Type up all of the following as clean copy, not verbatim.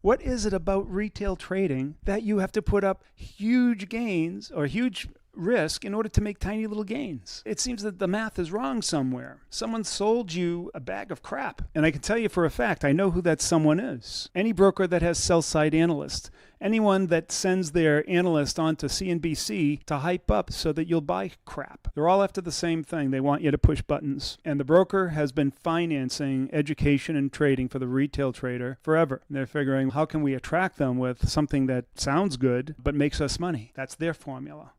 What is it about retail trading that you have to put up huge gains or huge risk in order to make tiny little gains? It seems that the math is wrong somewhere. Someone sold you a bag of crap. And I can tell you for a fact, I know who that someone is. Any broker that has sell-side analysts, anyone that sends their analyst onto CNBC to hype up so that you'll buy crap. They're all after the same thing. They want you to push buttons. And the broker has been financing education and trading for the retail trader forever. And they're figuring, how can we attract them with something that sounds good but makes us money? That's their formula.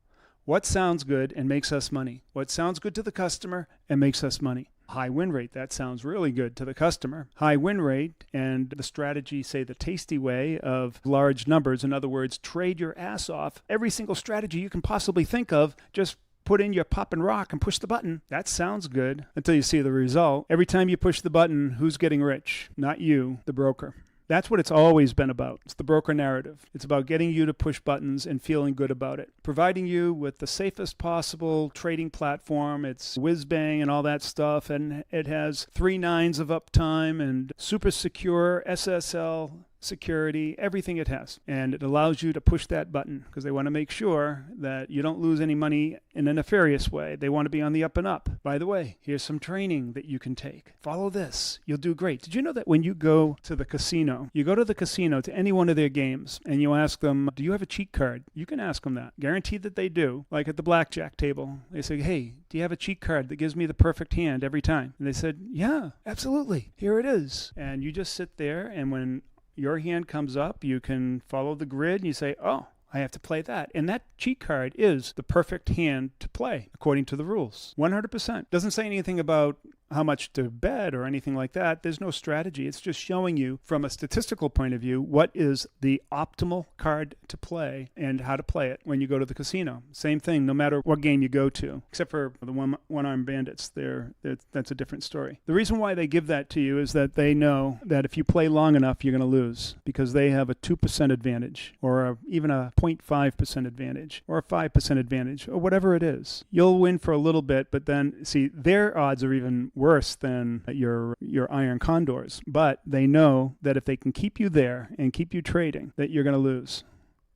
What sounds good and makes us money? What sounds good to the customer and makes us money? High win rate, that sounds really good to the customer. High win rate and the strategy, say the tasty way of large numbers. In other words, trade your ass off. Every single strategy you can possibly think of, just put in your pop and rock and push the button. That sounds good until you see the result. Every time you push the button, who's getting rich? Not you, the broker. That's what it's always been about. It's the broker narrative. It's about getting you to push buttons and feeling good about it. Providing you with the safest possible trading platform. It's whiz-bang and all that stuff. And it has 3 nines of uptime and super secure SSL security, everything it has. And it allows you to push that button because they want to make sure that you don't lose any money in a nefarious way. They want to be on the up and up. By the way, here's some training that you can take. Follow this. You'll do great. Did you know that when you go to the casino, you go to the casino to any one of their games and you ask them, do you have a cheat card? You can ask them that. Guaranteed that they do. Like at the blackjack table, they say, hey, do you have a cheat card that gives me the perfect hand every time? And they said, yeah, absolutely. Here it is. And you just sit there, and when your hand comes up, you can follow the grid and you say, oh, I have to play that. And that cheat card is the perfect hand to play according to the rules. 100%. Doesn't say anything about how much to bet or anything like that. There's no strategy. It's just showing you from a statistical point of view what is the optimal card to play and how to play it when you go to the casino. Same thing, no matter what game you go to, except for the one-armed bandits. That's a different story. The reason why they give that to you is that they know that if you play long enough, you're going to lose because they have a 2% advantage or even a 0.5% advantage or a 5% advantage or whatever it is. You'll win for a little bit, but then, see, their odds are even worse than your iron condors. But they know that if they can keep you there and keep you trading, that you're going to lose.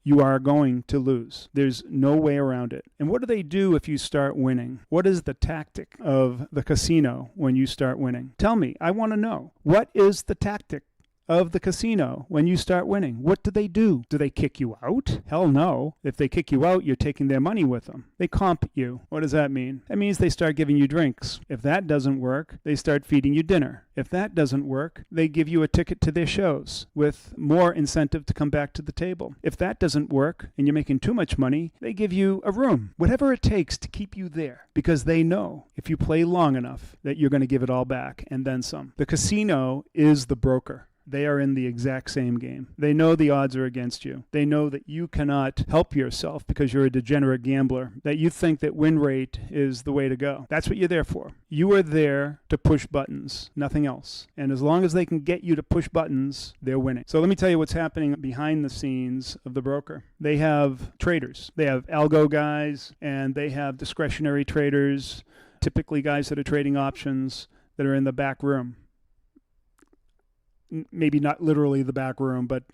You are going to lose. There's no way around it. And what do they do if you start winning? What is the tactic of the casino when you start winning? Tell me. I want to know. What is the tactic of the casino when you start winning? What do they do? Do they kick you out? Hell no. If they kick you out, you're taking their money with them. They comp you. What does that mean? That means they start giving you drinks. If that doesn't work, they start feeding you dinner. If that doesn't work, they give you a ticket to their shows with more incentive to come back to the table. If that doesn't work and you're making too much money, they give you a room. Whatever it takes to keep you there, because they know if you play long enough that you're going to give it all back and then some. The casino is the broker. They are in the exact same game. They know the odds are against you. They know that you cannot help yourself because you're a degenerate gambler, that you think that win rate is the way to go. That's what you're there for. You are there to push buttons, nothing else. And as long as they can get you to push buttons, they're winning. So let me tell you what's happening behind the scenes of the broker. They have traders. They have algo guys, and they have discretionary traders, typically guys that are trading options that are in the back room. Maybe not literally the back room, but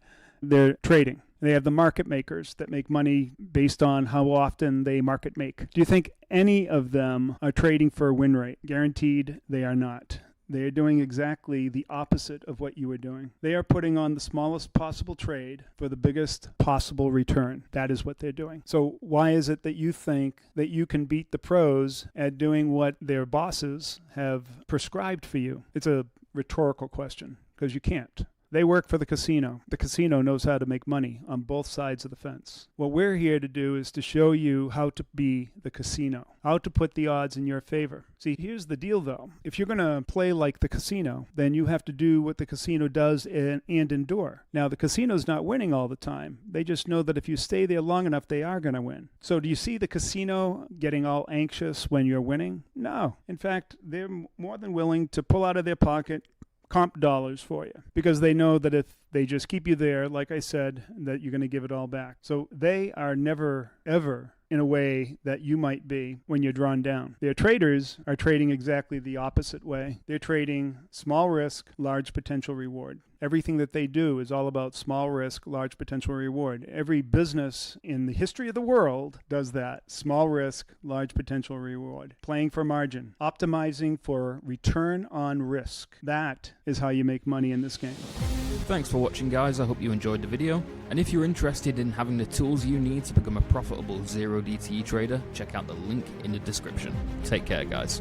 they're trading. They have the market makers that make money based on how often they market make. Do you think any of them are trading for a win rate? Guaranteed they are not. They are doing exactly the opposite of what you are doing. They are putting on the smallest possible trade for the biggest possible return. That is what they're doing. So why is it that you think that you can beat the pros at doing what their bosses have prescribed for you? It's a rhetorical question. Because you can't. They work for the casino. The casino knows how to make money on both sides of the fence. What we're here to do is to show you how to be the casino, how to put the odds in your favor. See, here's the deal, though. If you're going to play like the casino, then you have to do what the casino does and endure. Now, the casino's not winning all the time. They just know that if you stay there long enough, they are going to win. So do you see the casino getting all anxious when you're winning? No. In fact, they're more than willing to pull out of their pocket comp dollars for you because they know that if They just keep you there, like I said, that you're going to give it all back. So they are never, ever in a way that you might be when you're drawn down. Their traders are trading exactly the opposite way. They're trading small risk, large potential reward. Everything that they do is all about small risk, large potential reward. Every business in the history of the world does that. Small risk, large potential reward. Playing for margin. Optimizing for return on risk. That is how you make money in this game. Thanks for watching, guys. I hope you enjoyed the video. And if you're interested in having the tools you need to become a profitable zero DTE trader, check out the link in the description. Take care, guys.